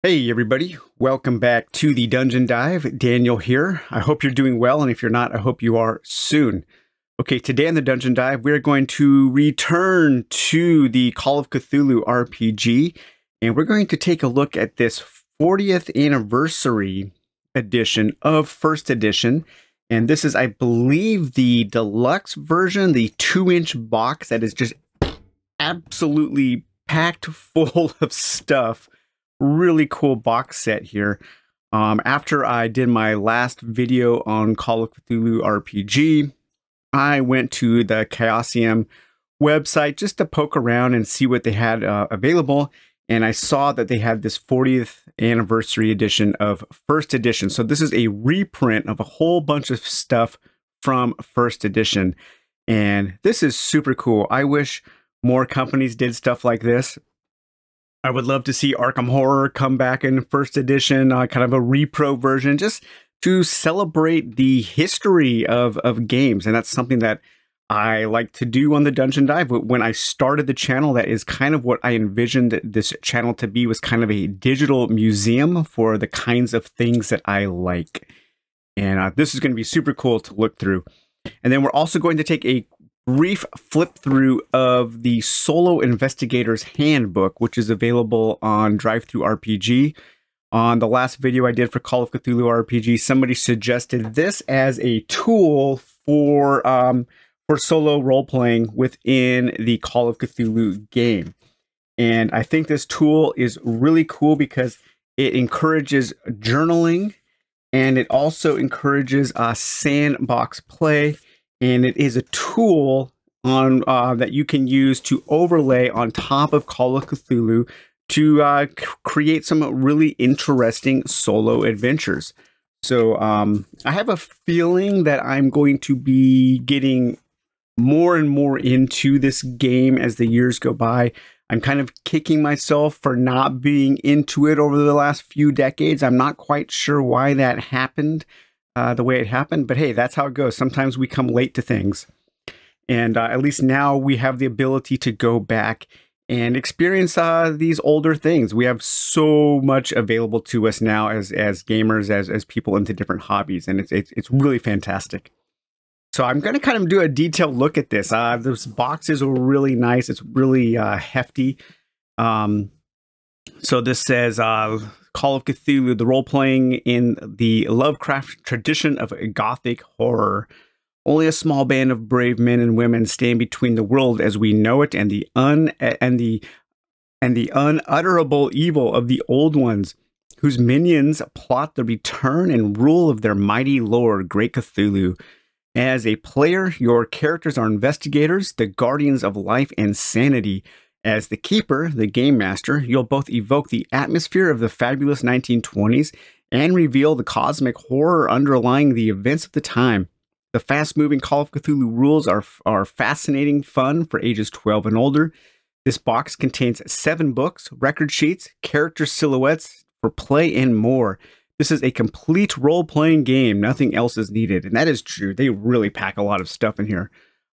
Hey everybody, welcome back to the Dungeon Dive. Daniel here. I hope you're doing well, and if you're not, I hope you are soon. Okay, today on the Dungeon Dive, we're going to return to the Call of Cthulhu RPG, and we're going to take a look at this 40th anniversary edition of First Edition. And this is, I believe, the deluxe version, the 2-inch box that is just absolutely packed full of stuff. Really cool box set here. After I did my last video on Call of Cthulhu RPG, I went to the Chaosium website just to poke around and see what they had available. And I saw that they had this 40th anniversary edition of First Edition. So this is a reprint of a whole bunch of stuff from First Edition. And this is super cool. I wish more companies did stuff like this. I would love to see Arkham Horror come back in First Edition, kind of a repro version, just to celebrate the history of games. And that's something that I like to do on the Dungeon Dive. When I started the channel, that is kind of what I envisioned this channel to be, was kind of a digital museum for the kinds of things that I like. And this is going to be super cool to look through. And then we're also going to take a brief flip through of the Solo Investigator's Handbook, which is available on DriveThruRPG. On the last video I did for Call of Cthulhu RPG, somebody suggested this as a tool for solo role-playing within the Call of Cthulhu game. And I think this tool is really cool because it encourages journaling, and it also encourages sandbox play. And it is a tool on that you can use to overlay on top of Call of Cthulhu to create some really interesting solo adventures. So I have a feeling that I'm going to be getting more and more into this game as the years go by. I'm kind of kicking myself for not being into it over the last few decades. I'm not quite sure why that happened. The way it happened, but hey, that's how it goes. Sometimes we come late to things, and at least now we have the ability to go back and experience these older things. We have so much available to us now as gamers, as people into different hobbies, and it's really fantastic. So I'm going to kind of do a detailed look at this. Those boxes are really nice. It's really hefty. So this says Call of Cthulhu, the role-playing in the Lovecraft tradition of Gothic horror. Only a small band of brave men and women stand between the world as we know it and the unutterable evil of the old ones, whose minions plot the return and rule of their mighty lord, Great Cthulhu. As a player, your characters are investigators, the guardians of life and sanity. As the keeper, the game master, you'll both evoke the atmosphere of the fabulous 1920s and reveal the cosmic horror underlying the events of the time. The fast-moving Call of Cthulhu rules are fascinating fun for ages 12 and older. This box contains 7 books, record sheets, character silhouettes for play, and more. This is a complete role-playing game. Nothing else is needed. And that is true. They really pack a lot of stuff in here.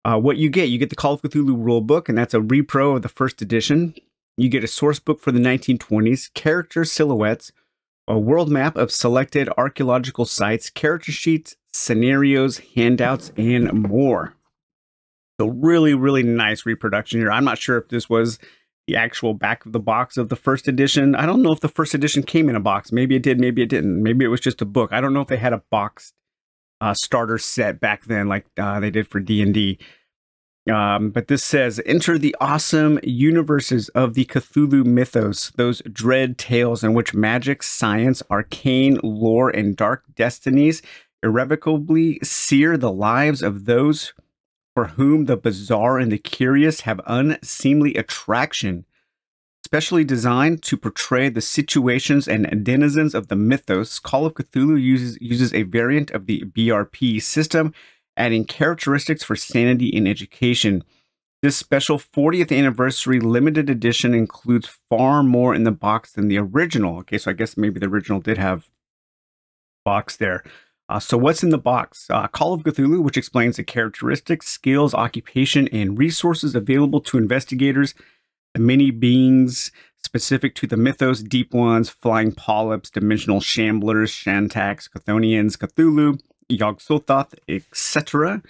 What you get the Call of Cthulhu rulebook, and that's a repro of the first edition. You get a source book for the 1920s, character silhouettes, a world map of selected archaeological sites, character sheets, scenarios, handouts, and more. So really, really nice reproduction here. I'm not sure if this was the actual back of the box of the first edition. I don't know if the first edition came in a box. Maybe it did, maybe it didn't. Maybe it was just a book. I don't know if they had a boxed starter set back then like they did for D&D. But this says, enter the awesome universes of the Cthulhu mythos, those dread tales in which magic, science, arcane lore, and dark destinies irrevocably sear the lives of those for whom the bizarre and the curious have unseemly attraction. Specially designed to portray the situations and denizens of the mythos, Call of Cthulhu uses a variant of the BRP system, adding characteristics for sanity and education. This special 40th anniversary limited edition includes far more in the box than the original. Okay, so I guess maybe the original did have box there. So what's in the box? Call of Cthulhu, which explains the characteristics, skills, occupation, and resources available to investigators. The many beings specific to the mythos, deep ones, flying polyps, dimensional shamblers, shantax, chthonians, Cthulhu, Yog-Sothoth, etc.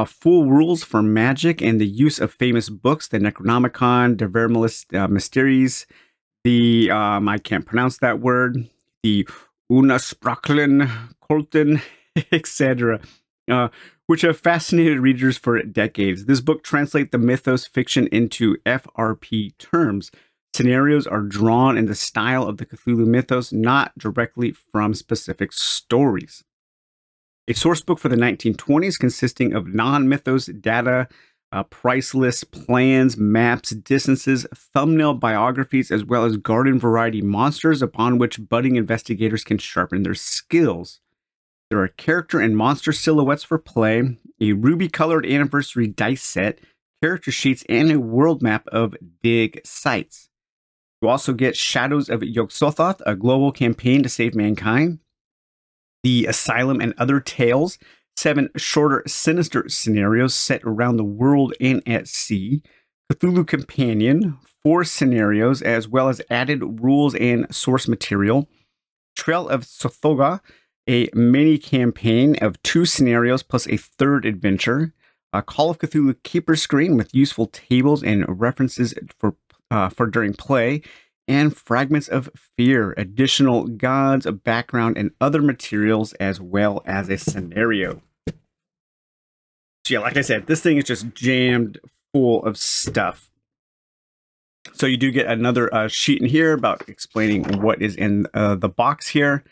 Full rules for magic and the use of famous books, the Necronomicon, the Vermilis Mysteries, the, I can't pronounce that word, the Unasprachlen, Kolten, etc., which have fascinated readers for decades. This book translates the mythos fiction into FRP terms. Scenarios are drawn in the style of the Cthulhu mythos, not directly from specific stories. A source book for the 1920s consisting of non-mythos data, price lists, plans, maps, distances, thumbnail biographies, as well as garden variety monsters upon which budding investigators can sharpen their skills. There are character and monster silhouettes for play, a ruby-colored anniversary dice set, character sheets, and a world map of dig sites. You also get Shadows of Yog-Sothoth, a global campaign to save mankind, The Asylum and Other Tales, 7 shorter sinister scenarios set around the world and at sea, Cthulhu Companion, 4 scenarios, as well as added rules and source material, Trail of Sothoga, a mini campaign of 2 scenarios plus a 3rd adventure, a Call of Cthulhu keeper screen with useful tables and references for during play, and Fragments of Fear, additional gods, a background, and other materials, as well as a scenario. So yeah, like I said, this thing is just jammed full of stuff. So you do get another sheet in here about explaining what is in the box here.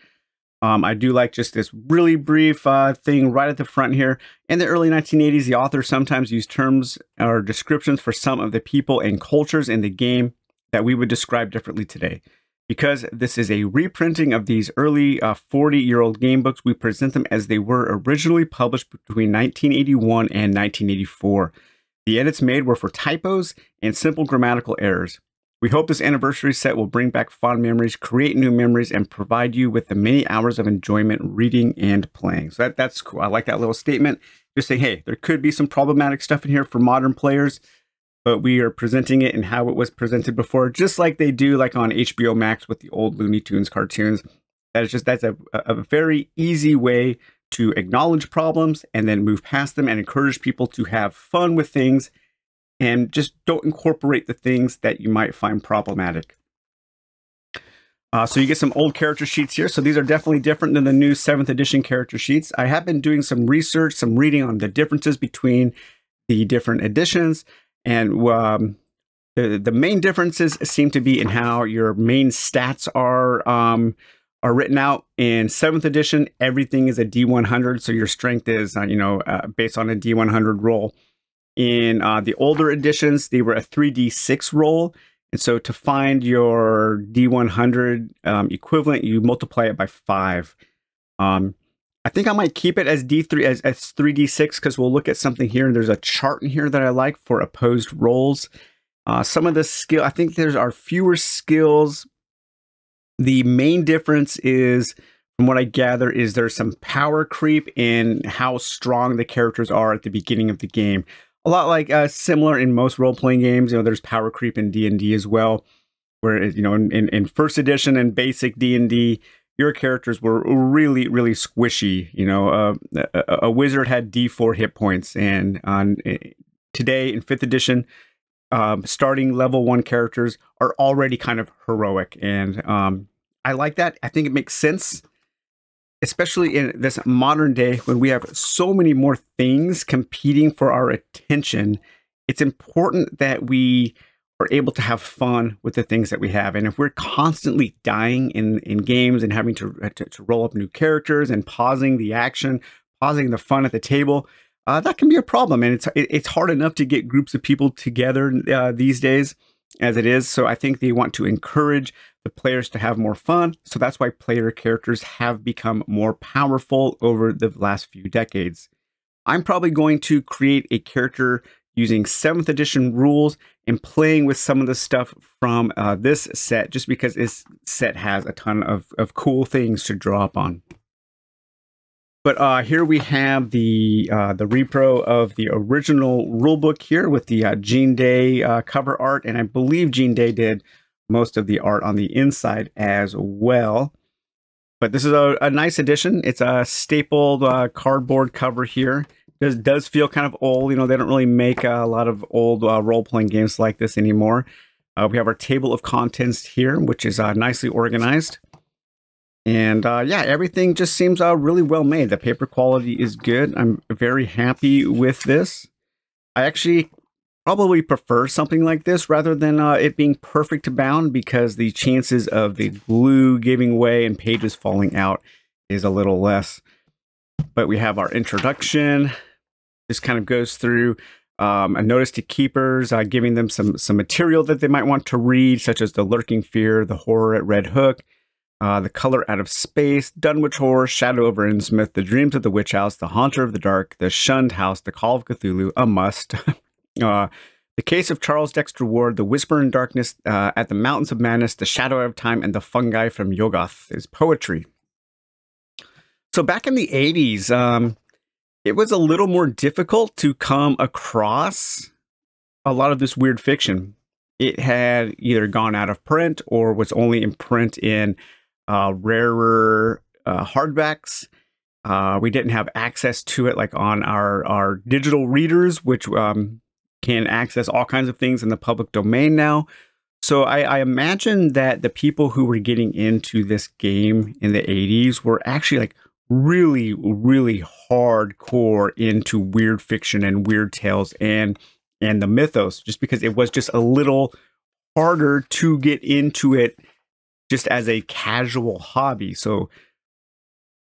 I do like just this really brief thing right at the front here. In the early 1980s, the author sometimes used terms or descriptions for some of the people and cultures in the game that we would describe differently today. Because this is a reprinting of these early 40-year-old game books, we present them as they were originally published between 1981 and 1984. The edits made were for typos and simple grammatical errors. We hope this anniversary set will bring back fond memories, create new memories, and provide you with the many hours of enjoyment reading and playing. So that's cool. I like that little statement. Just saying, hey, there could be some problematic stuff in here for modern players, but we are presenting it in how it was presented before, just like they do like on HBO Max with the old Looney Tunes cartoons. That's a very easy way to acknowledge problems and then move past them and encourage people to have fun with things and just don't incorporate the things that you might find problematic. So you get some old character sheets here. So these are definitely different than the new 7th edition character sheets. I have been doing some research, some reading on the differences between the different editions. And the main differences seem to be in how your main stats are written out. In 7th edition, everything is a D100. So your strength is, based on a D100 roll. In the older editions, they were a 3d6 roll. And so to find your D100 equivalent, you multiply it by 5. I think I might keep it as D3 as 3d6 because we'll look at something here. And there's a chart in here that I like for opposed rolls. Some of the skill, I think there are fewer skills. The main difference is, from what I gather, is there's some power creep in how strong the characters are at the beginning of the game. A lot like similar in most role-playing games, there's power creep in D&D as well, where, in 1st edition and basic D&D, your characters were really, really squishy. A wizard had D4 hit points, and today in 5th edition, starting level 1 characters are already kind of heroic, and I like that. I think it makes sense, especially in this modern day when we have so many more things competing for our attention. It's important that we are able to have fun with the things that we have. And if we're constantly dying in games and having to roll up new characters and pausing the action, pausing the fun at the table, that can be a problem. And it's hard enough to get groups of people together these days as it is. So I think they want to encourage the players to have more fun. So that's why player characters have become more powerful over the last few decades. I'm probably going to create a character using 7th edition rules and playing with some of the stuff from this set, just because this set has a ton of cool things to draw up on. But here we have the repro of the original rulebook here with the Gene Day cover art, and I believe Gene Day did most of the art on the inside as well. But this is a nice addition. It's a stapled cardboard cover here. It does feel kind of old. You know, they don't really make a lot of old role-playing games like this anymore. We have our table of contents here, which is nicely organized. And yeah, everything just seems really well made. The paper quality is good. I'm very happy with this. I actually probably prefer something like this rather than it being perfect bound, because the chances of the glue giving way and pages falling out is a little less. But we have our introduction. This kind of goes through a notice to keepers, giving them some material that they might want to read, such as The Lurking Fear, The Horror at Red Hook, The Color Out of Space, Dunwich Horror, Shadow over Innsmouth, The Dreams of the Witch House, The Haunter of the Dark, The Shunned House, The Call of Cthulhu, a must. The Case of Charles Dexter Ward, The Whisper in Darkness, At the Mountains of Madness, The Shadow of Time, and The Fungi from Yoggoth is poetry. So back in the 80s, it was a little more difficult to come across a lot of this weird fiction. It had either gone out of print or was only in print in rarer hardbacks. We didn't have access to it like on our digital readers, which can access all kinds of things in the public domain now. So I imagine that the people who were getting into this game in the 80s were actually like really, really hardcore into weird fiction and weird tales and the mythos, just because it was just a little harder to get into it just as a casual hobby. So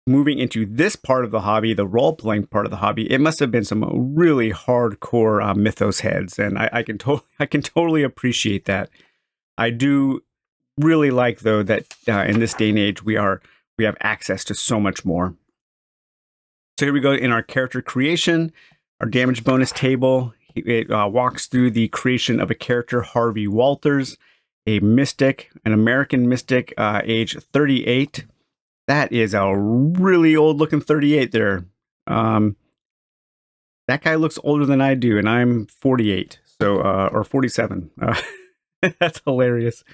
moving into this part of the hobby, the role-playing part of the hobby, it must have been some really hardcore mythos heads, and I can totally appreciate that. I do really like, though, that in this day and age we have access to so much more. So here we go in our character creation, our damage bonus table. It walks through the creation of a character, Harvey Walters, a mystic, an American mystic, age 38. That is a really old looking 38 there. That guy looks older than I do, and I'm 48, so or 47. That's hilarious.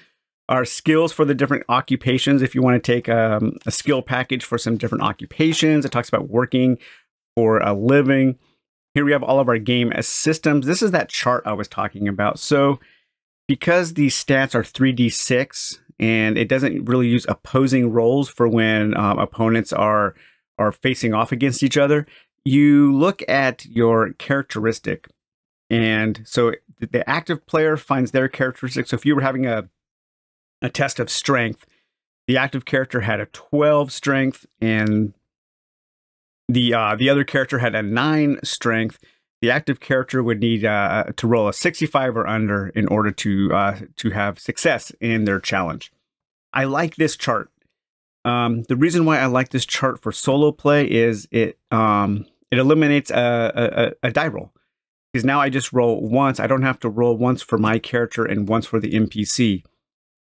Our skills for the different occupations. If you want to take a skill package for some different occupations, it talks about working for a living. Here we have all of our game systems. This is that chart I was talking about. So because these stats are 3d6 and it doesn't really use opposing rolls for when opponents are facing off against each other, you look at your characteristic. And so the active player finds their characteristic. So if you were having a test of strength, the active character had a 12 strength and the other character had a 9 strength. The active character would need to roll a 65 or under in order to have success in their challenge. I like this chart. The reason why I like this chart for solo play is it eliminates a die roll. Because now I just roll once. I don't have to roll once for my character and once for the NPC.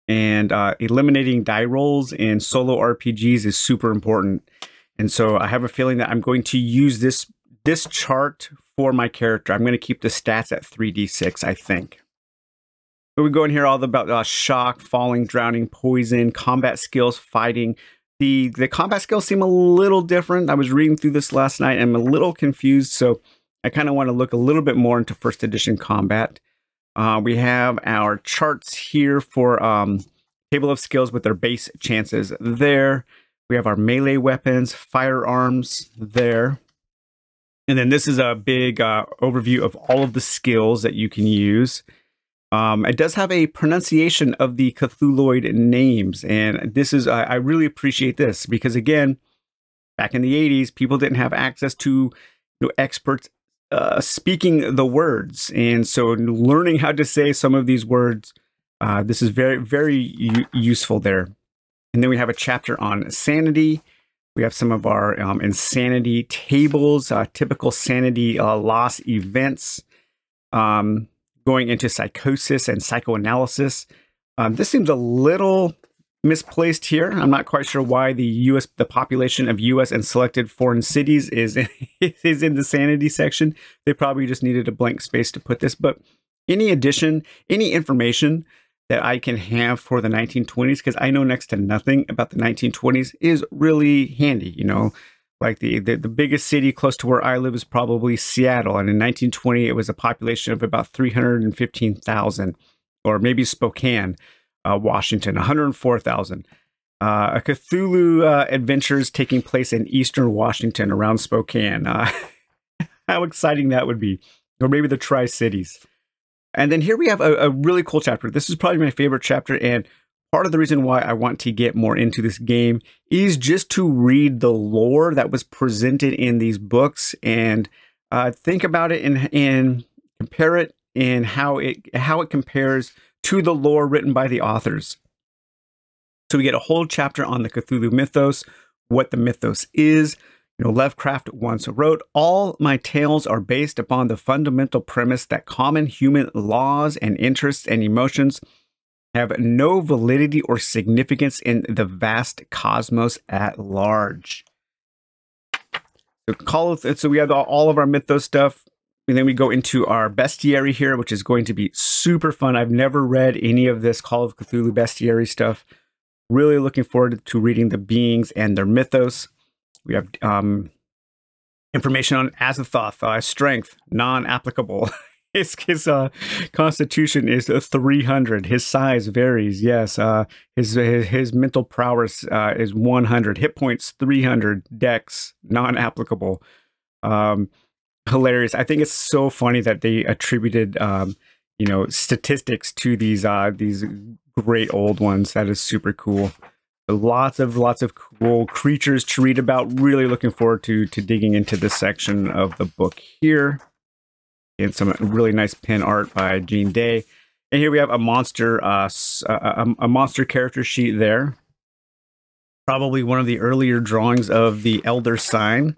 And eliminating die rolls in solo RPGs is super important. And so I have a feeling that I'm going to use this chart for my character. I'm going to keep the stats at 3d6, I think. So we go in here all about shock, falling, drowning, poison, combat skills, fighting. The combat skills seem a little different. I was reading through this last night and I'm a little confused. So I kind of want to look a little bit more into first edition combat. We have our charts here for table of skills with their base chances there. We have our melee weapons, firearms there. And then this is a big overview of all of the skills that you can use. It does have a pronunciation of the Cthulhuoid names. And this is, I really appreciate this because, again, back in the 80s, people didn't have access to experts speaking the words. And so learning how to say some of these words, this is very, very useful there. And then we have a chapter on sanity. We have some of our insanity tables, typical sanity loss events, going into psychosis and psychoanalysis. This seems a little misplaced here. I'm not quite sure why the population of U.S. and selected foreign cities is in the sanity section. They probably just needed a blank space to put this. But any addition, any information that I can have for the 1920s, because I know next to nothing about the 1920s, is really handy. You know, like the biggest city close to where I live is probably Seattle, and in 1920 it was a population of about 315,000, or maybe Spokane, Washington, 104,000. A Cthulhu adventures taking place in eastern Washington around Spokane. How exciting that would be, or maybe the Tri-Cities. And then here we have a really cool chapter. This is probably my favorite chapter, and part of the reason why I want to get more into this game is just to read the lore that was presented in these books and think about it and compare it and how it compares to the lore written by the authors. So we get a whole chapter on the Cthulhu mythos, what the mythos is. You know, Lovecraft once wrote, "All my tales are based upon the fundamental premise that common human laws and interests and emotions have no validity or significance in the vast cosmos at large." So we have all of our mythos stuff, and then we go into our bestiary here, which is going to be super fun. I've never read any of this Call of Cthulhu bestiary stuff. Really looking forward to reading the beings and their mythos. We have information on Azathoth, strength, non-applicable. His constitution is 300. His size varies. Yes. His mental prowess is 100. Hit points 300. Dex non-applicable. Hilarious. I think it's so funny that they attributed you know, statistics to these great old ones. That is super cool. Lots of cool creatures to read about. Really looking forward to digging into this section of the book here. And some really nice pen art by Gene Day. And here we have a monster character sheet there. Probably one of the earlier drawings of the Elder Sign.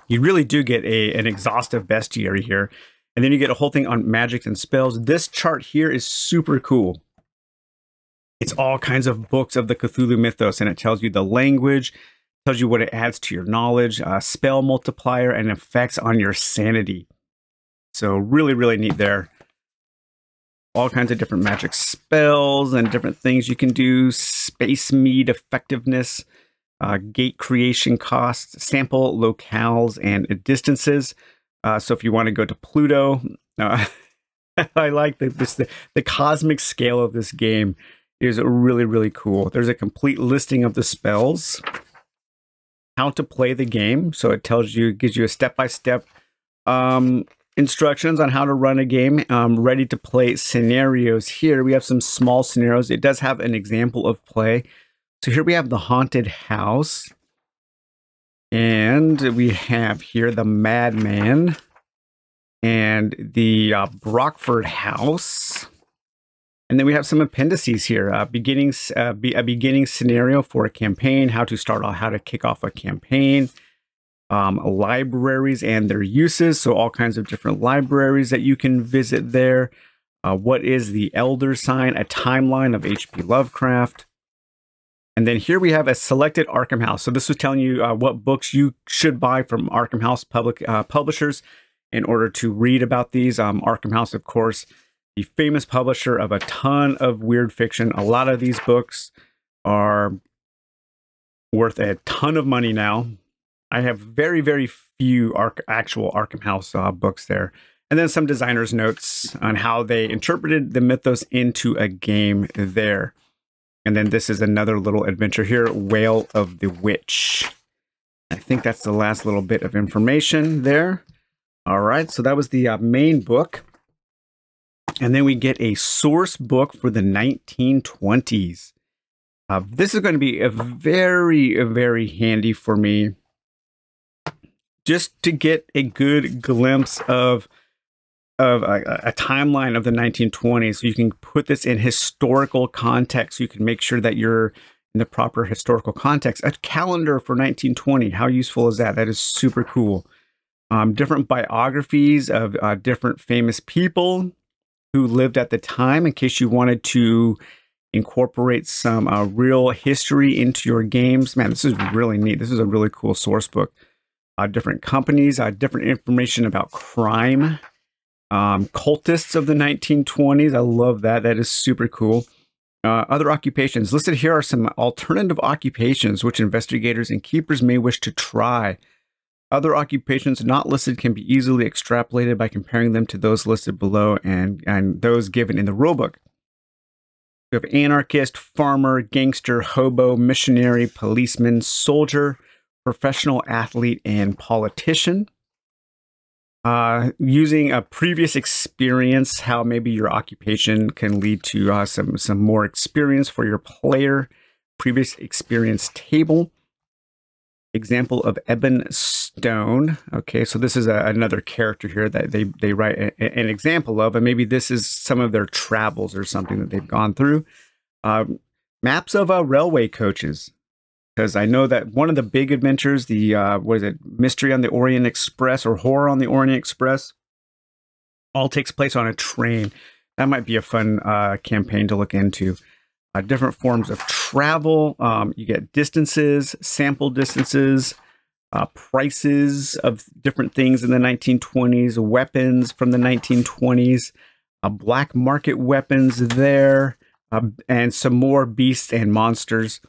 You really do get an exhaustive bestiary here. And then you get a whole thing on magics and spells. This chart here is super cool. It's all kinds of books of the Cthulhu mythos, and it tells you the language, tells you what it adds to your knowledge, spell multiplier, and effects on your sanity. So really, really neat there. All kinds of different magic spells and different things you can do. Space mead effectiveness, gate creation costs, sample locales and distances. So if you want to go to Pluto, I like the cosmic scale of this game is really, really cool. There's a complete listing of the spells, how to play the game. So it gives you a step-by-step instructions on how to run a game, ready to play scenarios. Here we have some small scenarios. It does have an example of play. So here we have the haunted house, and we have here the madman and the Brockford house. And then we have some appendices here, a beginning scenario for a campaign, how to start off, how to kick off a campaign, libraries and their uses. So all kinds of different libraries that you can visit there. What is the Elder Sign? A timeline of H.P. Lovecraft. And then here we have a selected Arkham House. So this was telling you what books you should buy from Arkham House publishers in order to read about these. Arkham House, of course, the famous publisher of a ton of weird fiction. A lot of these books are worth a ton of money now. I have very, very few actual Arkham House books there. And then some designer's notes on how they interpreted the mythos into a game there. And then this is another little adventure here, Wail of the Witch. I think that's the last little bit of information there. All right, so that was the main book. And then we get a source book for the 1920s. This is going to be a very, very handy for me, just to get a good glimpse of a timeline of the 1920s. So you can put this in historical context. You can make sure that you're in the proper historical context. A calendar for 1920. How useful is that? That is super cool. Different biographies of different famous people who lived at the time, in case you wanted to incorporate some real history into your games. Man, this is really neat. This is a really cool source book. Different companies, different information about crime Cultists of the 1920s. I love that. That is super cool. Other occupations. Listed here are some alternative occupations which investigators and keepers may wish to try. Other occupations not listed can be easily extrapolated by comparing them to those listed below and those given in the rulebook. We have anarchist, farmer, gangster, hobo, missionary, policeman, soldier, professional athlete, and politician. Using a previous experience, how maybe your occupation can lead to some more experience for your player. Previous experience table. Example of Ebon Stone. Okay, so this is another character here that they write an example of, and maybe this is some of their travels or something that they've gone through. Maps of railway coaches. Because I know that one of the big adventures, the, what is it, Mystery on the Orient Express or Horror on the Orient Express, all takes place on a train. That might be a fun campaign to look into. Different forms of travel. You get distances, sample distances, prices of different things in the 1920s, weapons from the 1920s, black market weapons there, and some more beasts and monsters.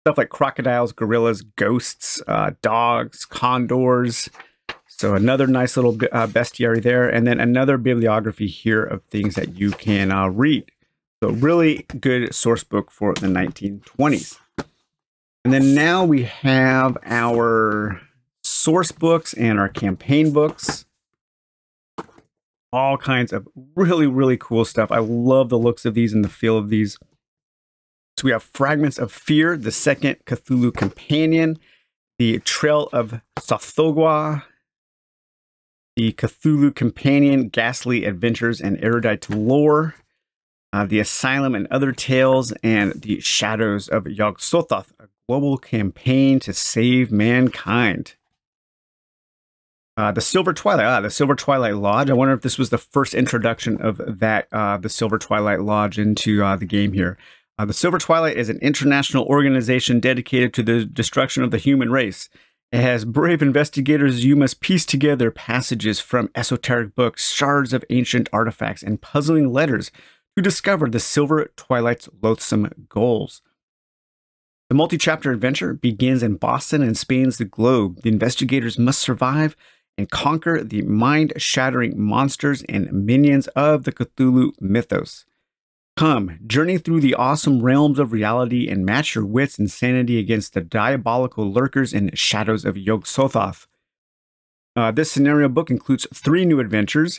Stuff like crocodiles, gorillas, ghosts, dogs, condors. So another nice little bestiary there. And then another bibliography here of things that you can read. So really good source book for the 1920s. And then now we have our source books and our campaign books. All kinds of really, really cool stuff. I love the looks of these and the feel of these. So we have Fragments of Fear, the Second Cthulhu Companion, the Trail of Sothogwa, the Cthulhu Companion, Ghastly Adventures and Erudite Lore, the Asylum and Other Tales, and the Shadows of Yog-Sothoth, a global campaign to save mankind. The Silver Twilight, the Silver Twilight Lodge. I wonder if this was the first introduction of that, the Silver Twilight Lodge into the game here. The Silver Twilight is an international organization dedicated to the destruction of the human race. It has brave investigators. You must piece together passages from esoteric books, shards of ancient artifacts, and puzzling letters to discover the Silver Twilight's loathsome goals. The multi-chapter adventure begins in Boston and spans the globe. The investigators must survive and conquer the mind-shattering monsters and minions of the Cthulhu mythos. Come, journey through the awesome realms of reality and match your wits and sanity against the diabolical lurkers and shadows of Yog-Sothoth. This scenario book includes 3 new adventures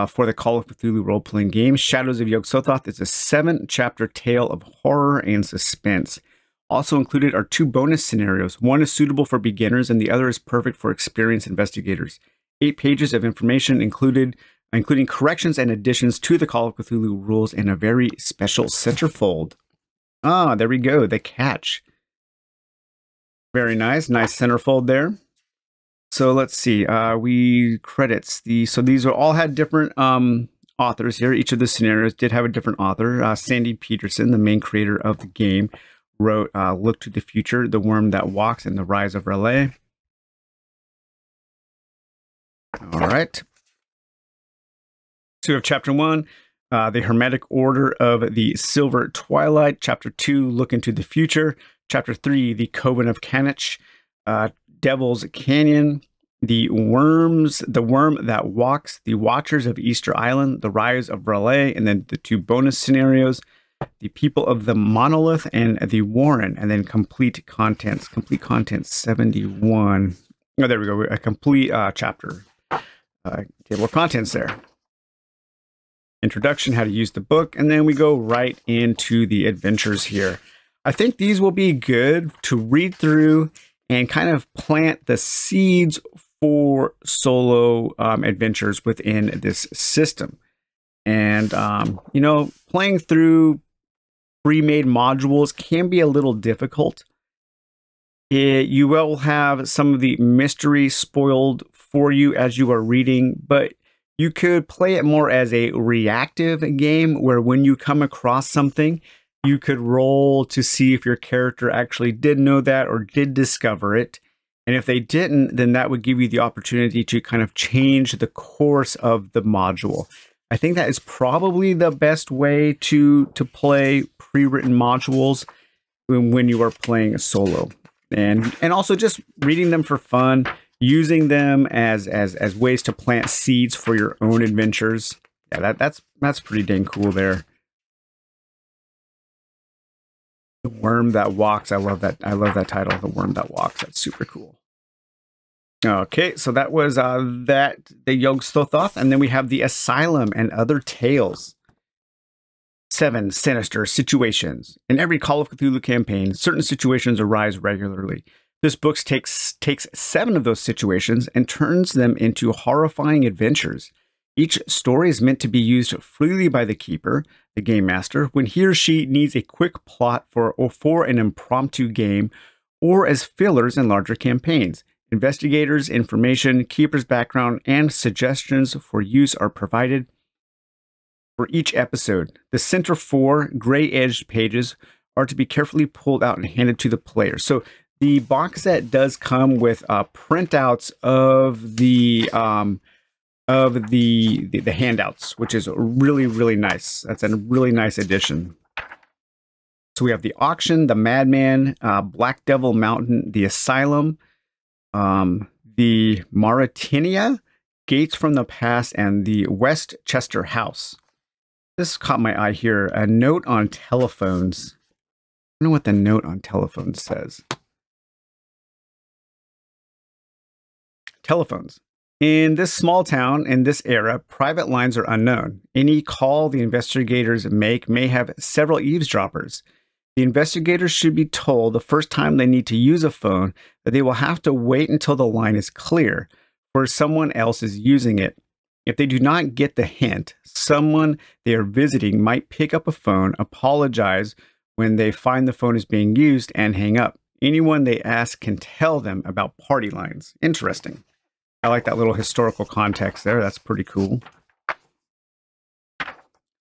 for the Call of Cthulhu role-playing game. Shadows of Yog-Sothoth is a 7-chapter tale of horror and suspense. Also included are 2 bonus scenarios. One is suitable for beginners and the other is perfect for experienced investigators. 8 pages of information including corrections and additions to the Call of Cthulhu rules and a very special centerfold. Ah, there we go, the catch. Very nice, nice centerfold there. So let's see, credits. So these are all had different authors here. Each of the scenarios did have a different author. Sandy Peterson, the main creator of the game, wrote Look to the Future, The Worm That Walks, and The Rise of Relay. All right. So we have Chapter 1, The Hermetic Order of the Silver Twilight. Chapter 2, Look into the Future. Chapter 3, The Coven of Kanich. Devil's Canyon. The Worm That Walks. The Watchers of Easter Island. The Rise of Relay. And then the 2 bonus scenarios. The People of the Monolith and the Warren. And then Complete Contents. Complete Contents 71. Oh, there we go. A complete chapter. Table of contents there. Introduction, how to use the book, and then we go right into the adventures here. I think these will be good to read through and kind of plant the seeds for solo adventures within this system. And, you know, playing through pre-made modules can be a little difficult. You will have some of the mystery spoiled for you as you are reading, but you could play it more as a reactive game where when you come across something, you could roll to see if your character actually did know that or did discover it. And if they didn't, then that would give you the opportunity to kind of change the course of the module. I think that is probably the best way to play pre-written modules when you are playing a solo. And also just reading them for fun, using them as ways to plant seeds for your own adventures. Yeah, that's pretty dang cool there. The Worm That Walks. I love that title, The Worm That Walks. That's super cool. Okay, so that was the Yog-Sothoth, and then we have the Asylum and Other Tales. 7 sinister situations. In every Call of Cthulhu campaign, certain situations arise regularly. This book takes 7 of those situations and turns them into horrifying adventures. Each story is meant to be used freely by the keeper, the game master, when he or she needs a quick plot for an impromptu game, or as fillers in larger campaigns. Investigators' information, keeper's background, and suggestions for use are provided for each episode. The center 4 gray-edged pages are to be carefully pulled out and handed to the player. So the box set does come with printouts of the handouts, which is really, really nice. That's a really nice addition. So we have the Auction, the Madman, Black Devil Mountain, the Asylum, the Mauritania, Gates from the Past, and the Westchester House. This caught my eye here. A note on telephones. I don't know what the note on telephones says. Telephones. In this small town, in this era, private lines are unknown. Any call the investigators make may have several eavesdroppers. The investigators should be told the first time they need to use a phone that they will have to wait until the line is clear, or someone else is using it. If they do not get the hint, someone they are visiting might pick up a phone, apologize when they find the phone is being used, and hang up. Anyone they ask can tell them about party lines. Interesting. I like that little historical context there. That's pretty cool.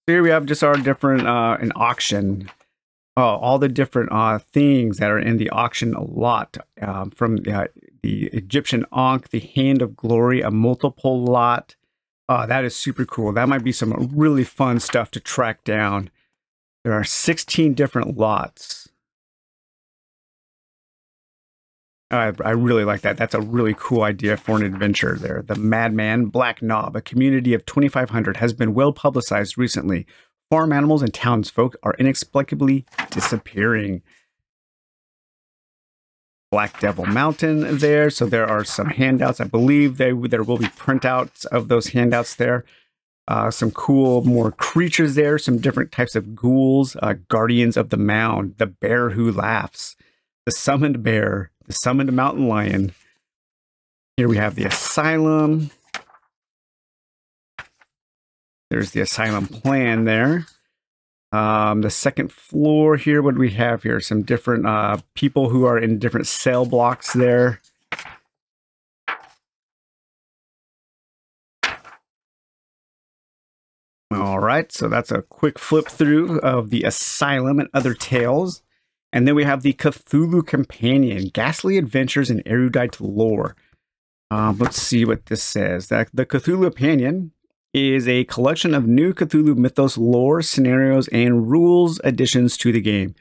Here we have just our different an auction. All the different things that are in the auction a lot. From the Egyptian Ankh, the Hand of Glory, a multiple lot. That is super cool. That might be some really fun stuff to track down. There are 16 different lots. I really like that. That's a really cool idea for an adventure there. The Madman, Black Knob, a community of 2,500, has been well publicized recently. Farm animals and townsfolk are inexplicably disappearing. Black Devil Mountain there. So there are some handouts. I believe there will be printouts of those handouts there. Some cool more creatures there. Some different types of ghouls. Guardians of the Mound. The Bear Who Laughs. The Summoned Bear. The Summoned Mountain Lion. Here we have the Asylum. There's the Asylum plan there. The second floor here, what do we have here? Some different people who are in different cell blocks there. All right, so that's a quick flip through of the Asylum and Other Tales. And then we have the Cthulhu Companion, Ghastly Adventures in Erudite Lore. Let's see what this says. The Cthulhu Companion is a collection of new Cthulhu mythos, lore, scenarios, and rules additions to the game.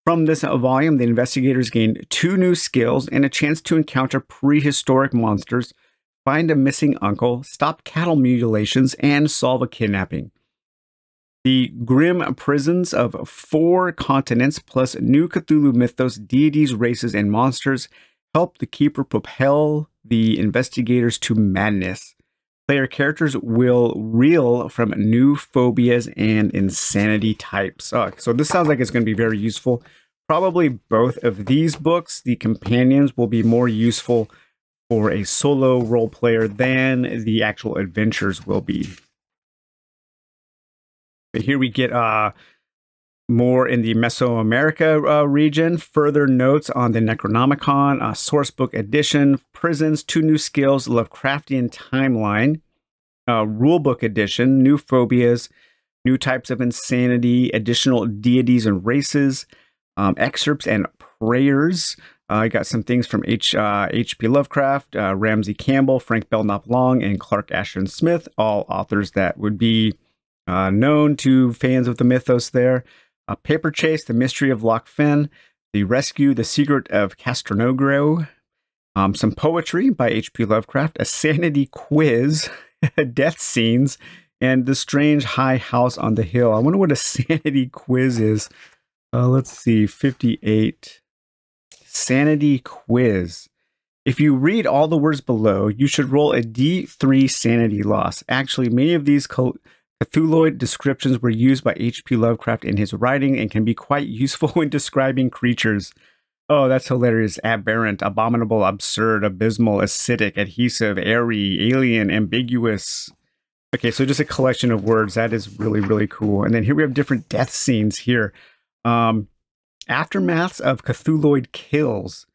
From this volume, the investigators gain 2 new skills and a chance to encounter prehistoric monsters, find a missing uncle, stop cattle mutilations, and solve a kidnapping. The grim prisons of 4 continents plus new Cthulhu mythos, deities, races, and monsters help the keeper propel the investigators to madness. Player characters will reel from new phobias and insanity types. So this sounds like it's going to be very useful. Probably both of these books, the companions, will be more useful for a solo role player than the actual adventures will be. But here we get more in the Mesoamerica region. Further notes on the Necronomicon, Sourcebook Edition, Prisons, 2 new skills, Lovecraftian Timeline, Rulebook Edition, new phobias, new types of insanity, additional deities and races, excerpts and prayers, I got some things from H.P. Lovecraft, Ramsey Campbell, Frank Belknap Long, and Clark Ashton Smith, all authors that would be known to fans of the mythos there. Paper Chase, The Mystery of Loch Finn, The Rescue, The Secret of Castronogro, some poetry by H.P. Lovecraft, a sanity quiz, death scenes, and The Strange High House on the Hill. I wonder what a sanity quiz is. Let's see, 58. Sanity quiz. If you read all the words below, you should roll a D3 sanity loss. Actually, many of these Cthulhuid descriptions were used by H.P. Lovecraft in his writing and can be quite useful when describing creatures. Oh, that's hilarious. Aberrant, abominable, absurd, abysmal, acidic, adhesive, airy, alien, ambiguous. Okay, so just a collection of words. That is really, really cool. And then here we have different death scenes here. Aftermaths of Cthulhuid kills.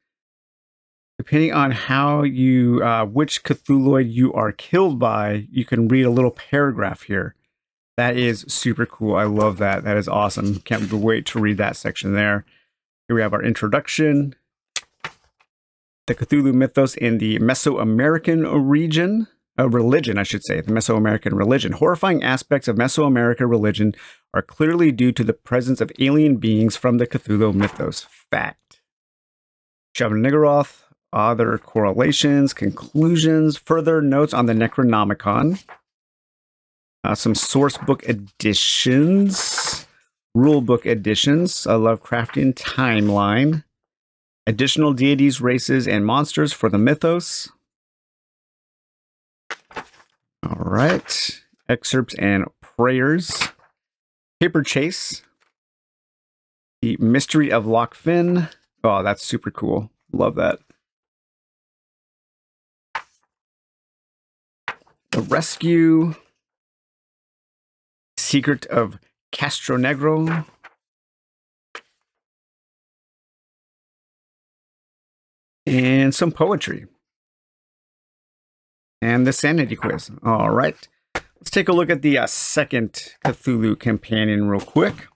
Depending on how you, which Cthulhuid you are killed by, you can read a little paragraph here. That is super cool. I love that. That is awesome. Can't wait to read that section there. Here we have our introduction. The Cthulhu mythos in the Mesoamerican religion, I should say, the Mesoamerican religion. Horrifying aspects of Mesoamerican religion are clearly due to the presence of alien beings from the Cthulhu mythos. Fact. Shavnigoroth, other correlations, conclusions, further notes on the Necronomicon. Some source book editions, rule book editions, a Lovecraftian timeline, additional deities, races, and monsters for the mythos. All right, excerpts and prayers. Paper Chase, The Mystery of Loch Finn. Oh, that's super cool. Love that. The Rescue, Secret of Castronegro, and some poetry. And the sanity quiz. All right. Let's take a look at the second Cthulhu companion real quick.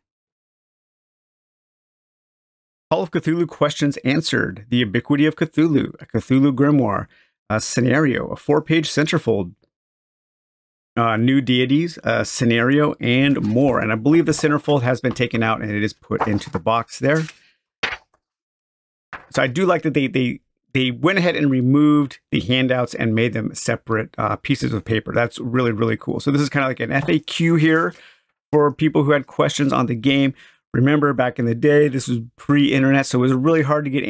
Call of Cthulhu questions answered. The ubiquity of Cthulhu. A Cthulhu grimoire. A scenario. A 4-page centerfold. New deities, a scenario, and more. And I believe the centerfold has been taken out and it is put into the box there. So I do like that they went ahead and removed the handouts and made them separate pieces of paper. That's really, really cool. So this is kind of like an FAQ here for people who had questions on the game. Remember, back in the day, this was pre-internet, so it was really hard to get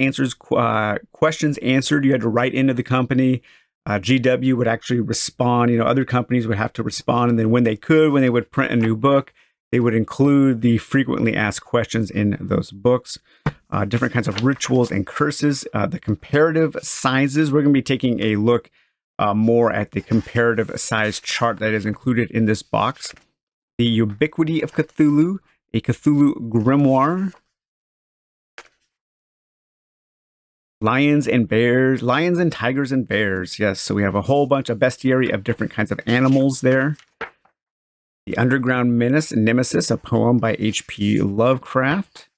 questions answered. You had to write into the company. GW would actually respond. You know, other companies would have to respond, and then when they would print a new book, they would include the frequently asked questions in those books. Different kinds of rituals and curses. The comparative sizes. We're going to be taking a look more at the comparative size chart that is included in this box. The ubiquity of Cthulhu. A Cthulhu grimoire. Lions and bears, lions and tigers and bears. Yes, so we have a whole bunch of bestiary of different kinds of animals there. The Underground Menace, Nemesis, a poem by H.P. Lovecraft.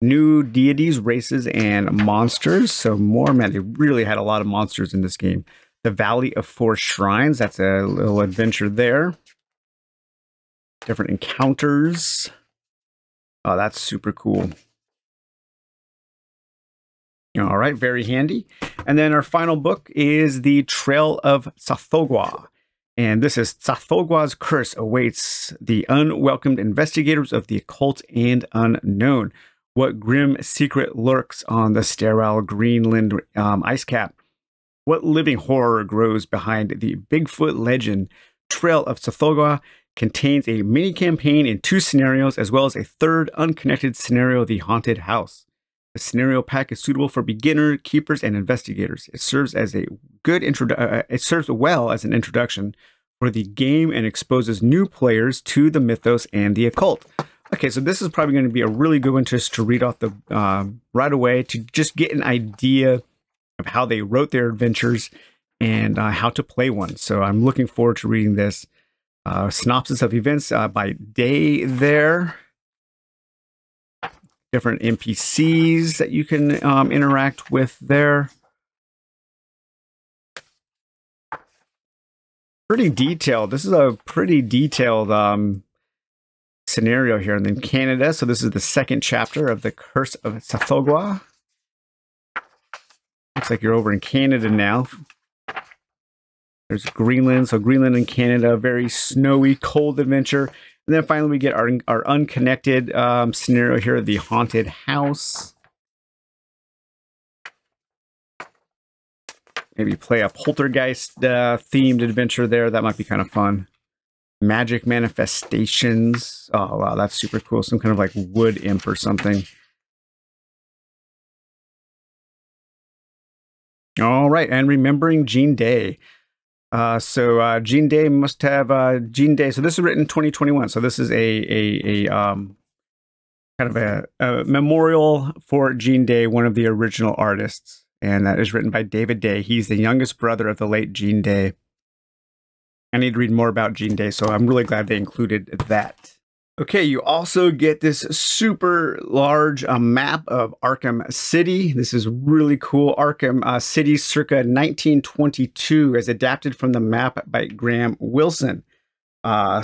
New deities, races, and monsters. So more, man, they really had a lot of monsters in this game. The Valley of Four Shrines, that's a little adventure there. Different encounters. Oh, that's super cool. All right, very handy. And then our final book is The Trail of Tsathoggua. And this is Tsathoggwa's curse awaits the unwelcomed investigators of the occult and unknown. What grim secret lurks on the sterile Greenland ice cap? What living horror grows behind the Bigfoot legend? Trail of Tsathoggua contains a mini-campaign in 2 scenarios, as well as a third unconnected scenario, The Haunted House. The scenario pack is suitable for beginner keepers and investigators. It serves as a good it serves well as an introduction for the game and exposes new players to the mythos and the occult. Okay, so this is probably going to be a really good one just to read off the right away, to just get an idea of how they wrote their adventures and how to play one. So I'm looking forward to reading this. Synopsis of events by Day there. different NPCs that you can interact with there. Pretty detailed. This is a pretty detailed scenario here. And then Canada. So this is the second chapter of the Curse of Tsathoggua. Looks like you're over in Canada now. There's Greenland. So Greenland and Canada, very snowy, cold adventure. And then finally we get our unconnected scenario here, the haunted house. Maybe play a poltergeist themed adventure there. That might be kind of fun. Magic manifestations. Oh, wow, that's super cool. Some kind of like wood imp or something. All right, and remembering Jean Day. So Jean Day must have Jean Day. So this is written in 2021. So this is a kind of a memorial for Jean Day, one of the original artists. And that is written by David Day. He's the youngest brother of the late Jean Day. I need to read more about Jean Day, so I'm really glad they included that. Okay, you also get this super large map of Arkham City. This is really cool. Arkham City circa 1922 as adapted from the map by Graham Wilson. A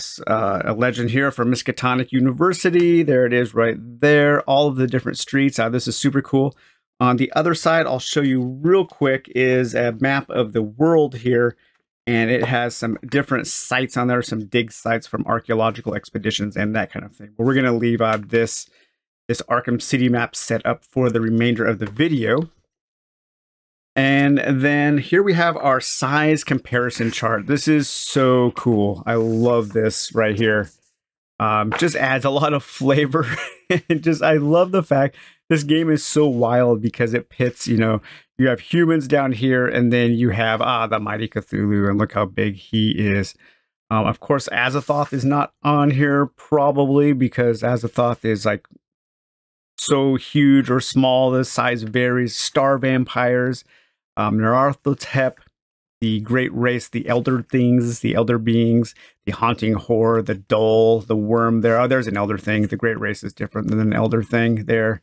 legend here from Miskatonic University. There it is right there. All of the different streets. This is super cool. On the other side, I'll show you real quick, is a map of the world here. And it has some different sites on there, some dig sites from archaeological expeditions and that kind of thing. But we're going to leave this Arkham City map set up for the remainder of the video. And then here we have our size comparison chart. This is so cool. I love this right here. Just adds a lot of flavor. I love the fact this game is so wild because it pits, you have humans down here, and then you have the mighty Cthulhu, and look how big he is. Of course, Azathoth is not on here probably because Azathoth is like so huge or small. The size varies. Star vampires, Nyarlathotep, the great race, the elder things, the elder beings, the haunting horror, the dole, the worm. There's an elder thing. The great race is different than an elder thing. They're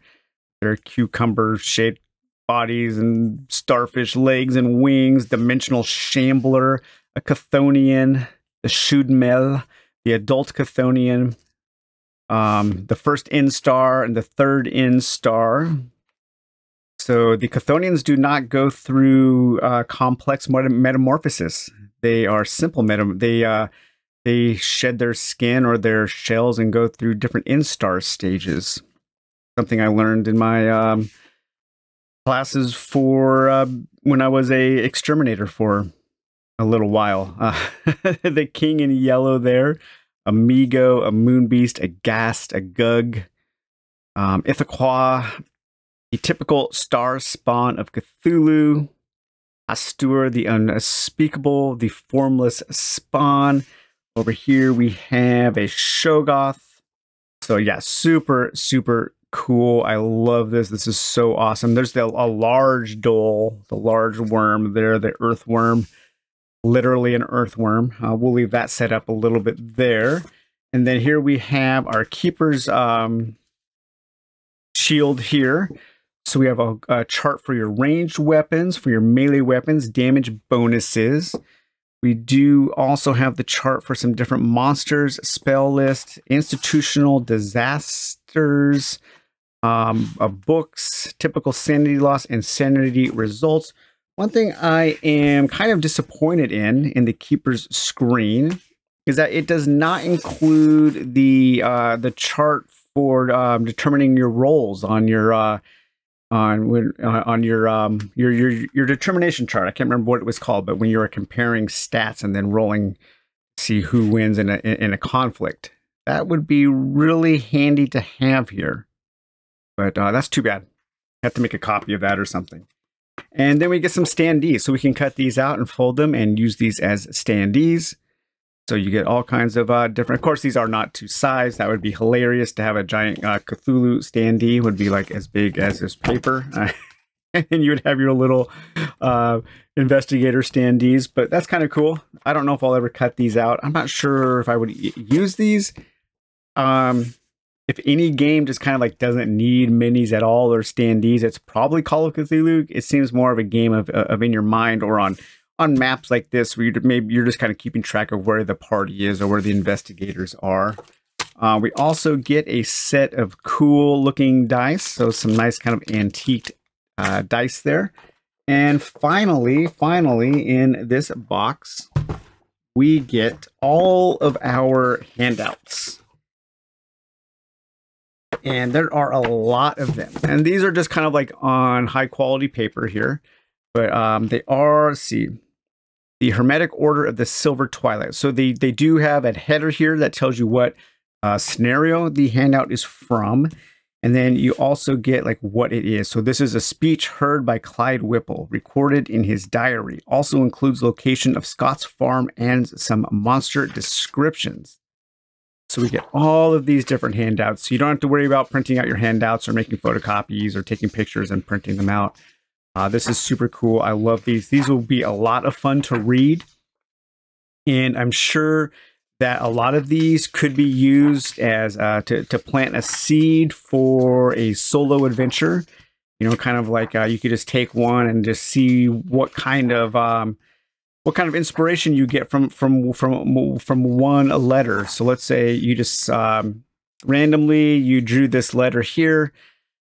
cucumber-shaped bodies and starfish legs and wings, dimensional shambler, a Chthonian, the Shudmel, the adult Chthonian, the first instar and the third instar. So the Chthonians do not go through complex metamorphosis. They are simple they shed their skin or their shells and go through different instar stages. Something I learned in my classes for when I was a exterminator for a little while. The king in yellow there, a Migo, a Moonbeast, a Ghast, a Gug, Ithaquah, the typical star spawn of Cthulhu, Astur, the unspeakable, the formless spawn. Over here we have a Shoggoth. So yeah, super, super cool. I love this. This is so awesome. There's a large dole, the large worm there, the earthworm, literally an earthworm. We'll leave that set up a little bit there. And then here we have our keeper's shield here. So we have a chart for your ranged weapons, for your melee weapons, damage bonuses. We do also have the chart for some different monsters, spell list, institutional disasters, books, typical sanity loss, and sanity results. One thing I am kind of disappointed in the Keeper's screen is that it does not include the chart for determining your rolls on your your determination chart. I can't remember what it was called, but when you were comparing stats and then rolling to see who wins in a conflict, that would be really handy to have here. But that's too bad. I have to make a copy of that or something. And then we get some standees, so we can cut these out and fold them and use these as standees. So you get all kinds of different. Of course, these are not to size. That would be hilarious to have a giant Cthulhu standee. Would be like as big as this paper, and you would have your little investigator standees. But that's kind of cool. I don't know if I'll ever cut these out. I'm not sure if I would use these. if any game just kind of like doesn't need minis at all or standees, it's probably Call of Cthulhu. It seems more of a game of in your mind or on maps like this where maybe you're just kind of keeping track of where the party is or where the investigators are. We also get a set of cool looking dice, so some nice kind of antique dice there. And finally, in this box, we get all of our handouts. And there are a lot of them. And these are just kind of like on high quality paper here. But they are, let's see, the Hermetic Order of the Silver Twilight. So they do have a header here that tells you what scenario the handout is from. And then you also get like what it is. So this is a speech heard by Clyde Whipple, recorded in his diary. Also includes location of Scott's farm and some monster descriptions. So we get all of these different handouts. So you don't have to worry about printing out your handouts or making photocopies or taking pictures and printing them out. This is super cool. I love these. These will be a lot of fun to read. And I'm sure that a lot of these could be used as to plant a seed for a solo adventure. You know, kind of like you could just take one and just see what kind of inspiration you get from one letter. So let's say you just randomly you drew this letter here,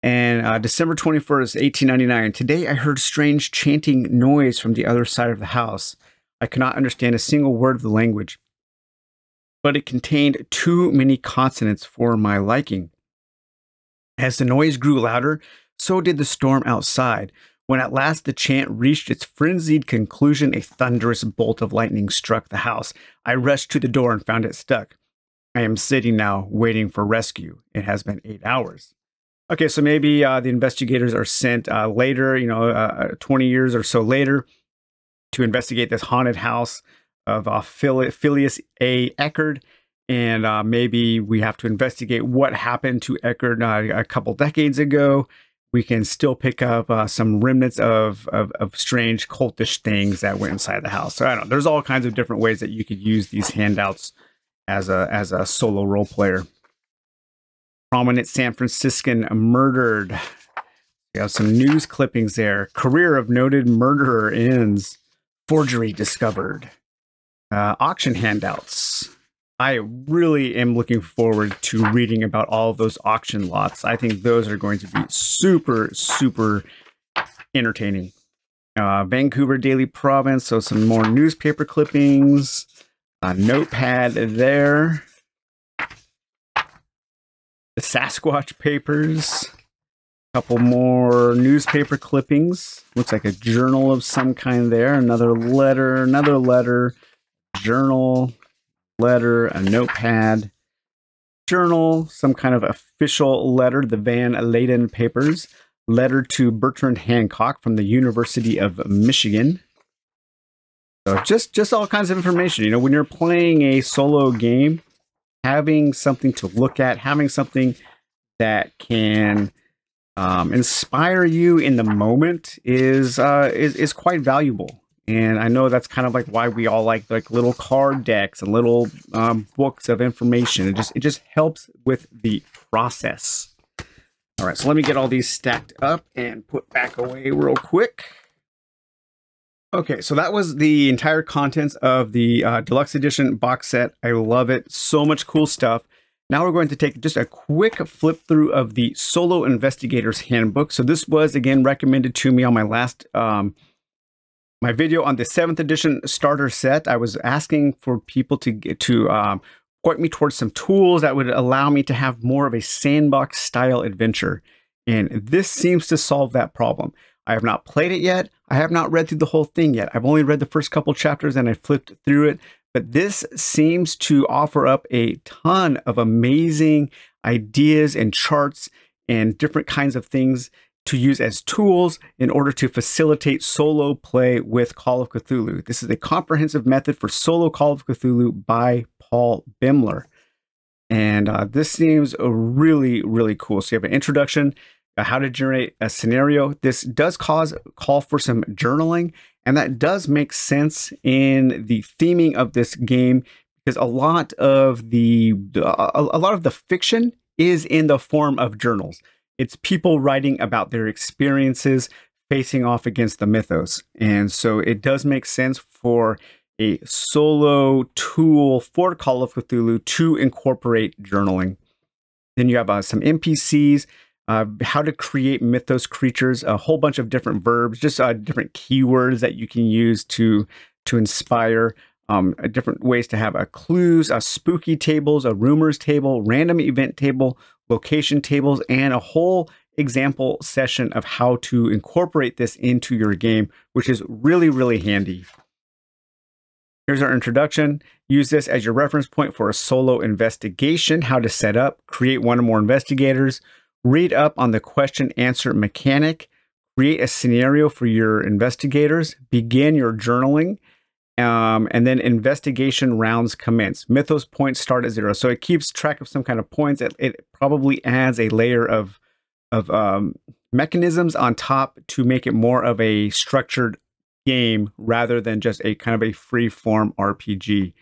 and December 21st, 1899. Today I heard strange chanting noise from the other side of the house. I could not understand a single word of the language, but it contained too many consonants for my liking. As the noise grew louder, so did the storm outside. When at last the chant reached its frenzied conclusion, a thunderous bolt of lightning struck the house. I rushed to the door and found it stuck. I am sitting now, waiting for rescue. It has been 8 hours. Okay, so maybe the investigators are sent later, 20 years or so later, to investigate this haunted house of Phileas A. Eckerd, and maybe we have to investigate what happened to Eckerd a couple decades ago. We can still pick up some remnants of strange cultish things that went inside the house. So I don't know. There's all kinds of different ways that you could use these handouts as a solo role player. Prominent San Franciscan murdered. We have some news clippings there. Career of noted murderer ends. Forgery discovered. Auction handouts. I really am looking forward to reading about all of those auction lots. I think those are going to be super, super entertaining. Vancouver Daily Province, so some more newspaper clippings. A notepad there. The Sasquatch Papers. A couple more newspaper clippings. Looks like a journal of some kind there. Another letter, journal, letter, a notepad, journal, some kind of official letter, the Van Layden Papers, letter to Bertrand Hancock from the University of Michigan. So just all kinds of information. You know, when you're playing a solo game, having something to look at, having something that can inspire you in the moment is quite valuable. And I know that's kind of like why we all like little card decks and little books of information. It just helps with the process. All right, so let me get all these stacked up and put back away real quick. Okay, so that was the entire contents of the deluxe edition box set. I love it. So much cool stuff. Now we're going to take just a quick flip through of the Solo Investigator's Handbook. So this was, again, recommended to me on my last my video on the 7th edition starter set. I was asking for people to point me towards some tools that would allow me to have more of a sandbox style adventure. And this seems to solve that problem. I have not played it yet. I have not read through the whole thing yet. I've only read the first couple chapters and I flipped through it. But this seems to offer up a ton of amazing ideas and charts and different kinds of things to use as tools in order to facilitate solo play with Call of Cthulhu. This is a comprehensive method for solo Call of Cthulhu by Paul Bimler. And this seems really, really cool. So you have an introduction, how to generate a scenario. This does call for some journaling, and that does make sense in the theming of this game, because a lot of the fiction is in the form of journals. It's people writing about their experiences facing off against the mythos. And so it does make sense for a solo tool for Call of Cthulhu to incorporate journaling. Then you have some NPCs, how to create mythos creatures, a whole bunch of different verbs, just different keywords that you can use to inspire, different ways to have clues, spooky tables, a rumors table, random event table, location tables, and a whole example session of how to incorporate this into your game, which is really, really handy. Here's our introduction. Use this as your reference point for a solo investigation, how to set up, create one or more investigators, read up on the question-answer mechanic, create a scenario for your investigators, begin your journaling, and then investigation rounds commence. Mythos points start at 0. So it keeps track of some kind of points. It probably adds a layer of mechanisms on top to make it more of a structured game rather than just a kind of a free-form RPG.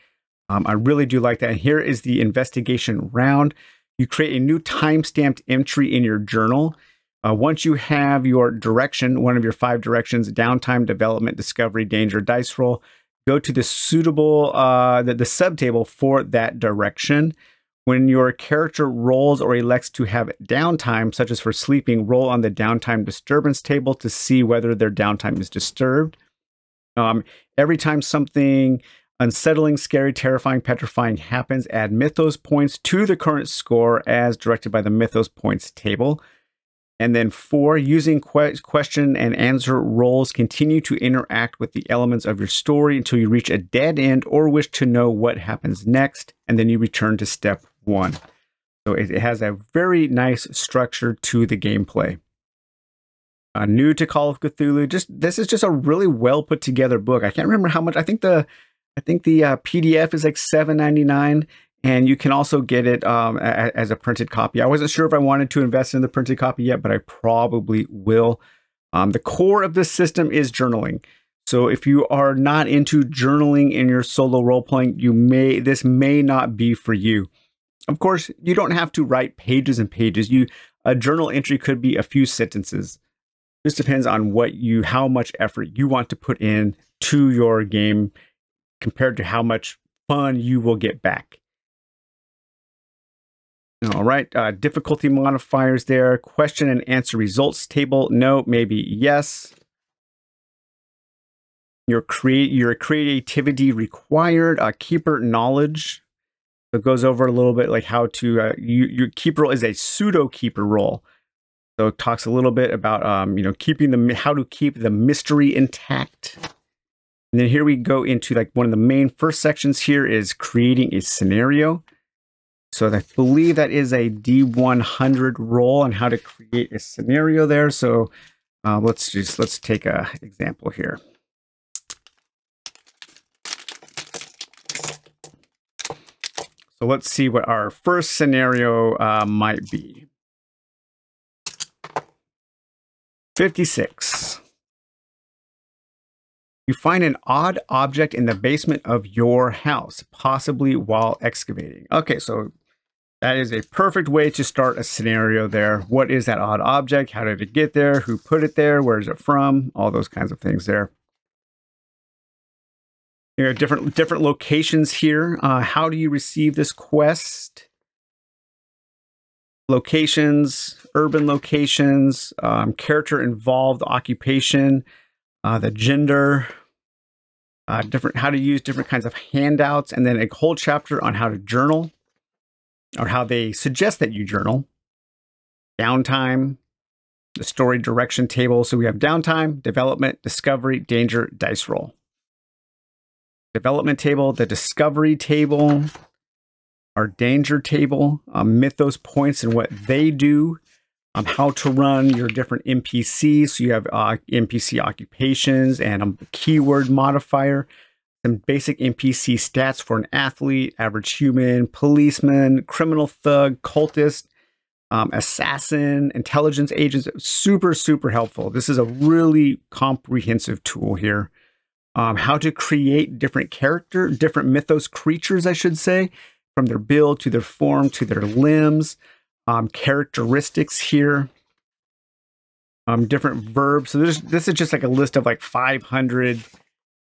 I really do like that. And here is the investigation round. You create a new time-stamped entry in your journal. Once you have your direction, one of your 5 directions, downtime, development, discovery, danger, dice roll, go to the suitable, the subtable for that direction. When your character rolls or elects to have downtime, such as for sleeping, roll on the downtime disturbance table to see whether their downtime is disturbed. Every time something unsettling, scary, terrifying, petrifying happens, add mythos points to the current score as directed by the mythos points table. And then 4, using question and answer rolls, continue to interact with the elements of your story until you reach a dead end or wish to know what happens next, and then you return to step 1. So it has a very nice structure to the gameplay. New to Call of Cthulhu, this is just a really well put together book. I can't remember how much. I think the PDF is like $7.99, and you can also get it as a printed copy. I wasn't sure if I wanted to invest in the printed copy yet, but I probably will. The core of this system is journaling. So if you are not into journaling in your solo role playing, this may not be for you. Of course, you don't have to write pages and pages. A journal entry could be a few sentences. This depends on how much effort you want to put in to your game compared to how much fun you will get back. All right, difficulty modifiers there. Question and answer results table. No, maybe yes. Your creativity required. Keeper knowledge. So it goes over a little bit like how to, your keeper role is a pseudo keeper role. So it talks a little bit about, how to keep the mystery intact. And then here we go into like one of the main first sections here is creating a scenario. So I believe that is a D100 roll on how to create a scenario there. So let's take an example here. So let's see what our first scenario might be. 56. You find an odd object in the basement of your house, possibly while excavating. Okay, so that is a perfect way to start a scenario there. What is that odd object? How did it get there? Who put it there? Where is it from? All those kinds of things there. You know, different locations here. How do you receive this quest? Locations, urban locations, character involved, occupation, the gender, how to use different kinds of handouts, and then a whole chapter on how to journal, or how they suggest that you journal. Downtime, the story direction table. So we have downtime, development, discovery, danger, dice roll. Development table, the discovery table, our danger table, mythos points and what they do, how to run your different NPCs. So you have NPC occupations and a keyword modifier, some basic NPC stats for an athlete, average human, policeman, criminal thug, cultist, assassin, intelligence agents. Super, super helpful. This is a really comprehensive tool here. How to create different mythos creatures, I should say, from their build to their form to their limbs. characteristics here, different verbs. So this is just like a list of like 500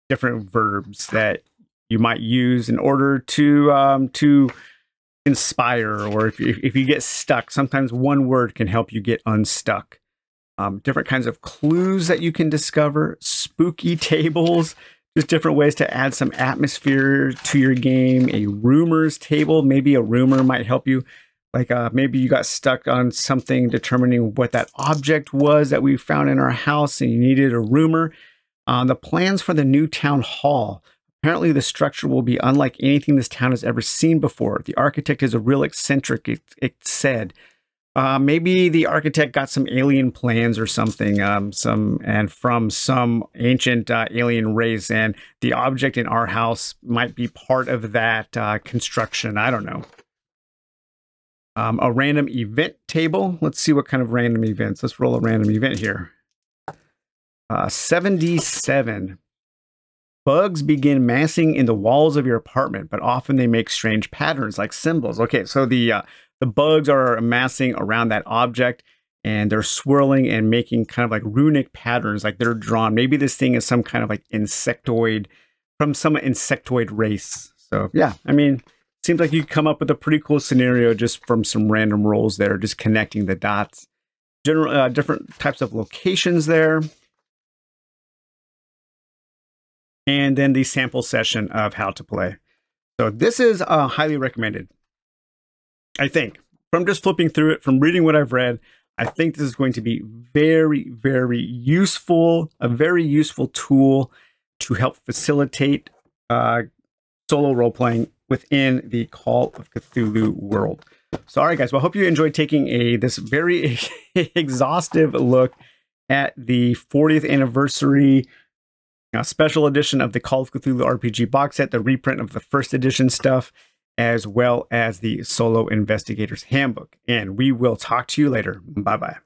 different verbs that you might use in order to inspire, or if you get stuck, sometimes one word can help you get unstuck. Different kinds of clues that you can discover, spooky tables, just different ways to add some atmosphere to your game. A rumors table, maybe a rumor might help you. Like maybe you got stuck on something determining what that object was that we found in our house and you needed a rumor. The plans for the new town hall. Apparently the structure will be unlike anything this town has ever seen before. The architect is a real eccentric, it said. Maybe the architect got some alien plans or something, from some ancient alien race, and the object in our house might be part of that construction. I don't know. A random event table. Let's see what kind of random events. Let's roll a random event here. 77. Bugs begin massing in the walls of your apartment, but often they make strange patterns like symbols. Okay, so the bugs are amassing around that object, and they're swirling and making kind of like runic patterns, like they're drawn. Maybe this thing is some kind of like insectoid, from some insectoid race. So yeah, I mean, seems like you come up with a pretty cool scenario just from some random rolls there, just connecting the dots. Different types of locations there. And then the sample session of how to play. So this is highly recommended. I think, from just flipping through it, from reading what I've read, I think this is going to be very, very useful, a very useful tool to help facilitate solo role-playing within the Call of Cthulhu world. So, all right, guys, well, I hope you enjoyed taking this very exhaustive look at the 40th anniversary special edition of the Call of Cthulhu RPG box set, the reprint of the first edition stuff, as well as the Solo Investigator's Handbook. And we will talk to you later. Bye-bye.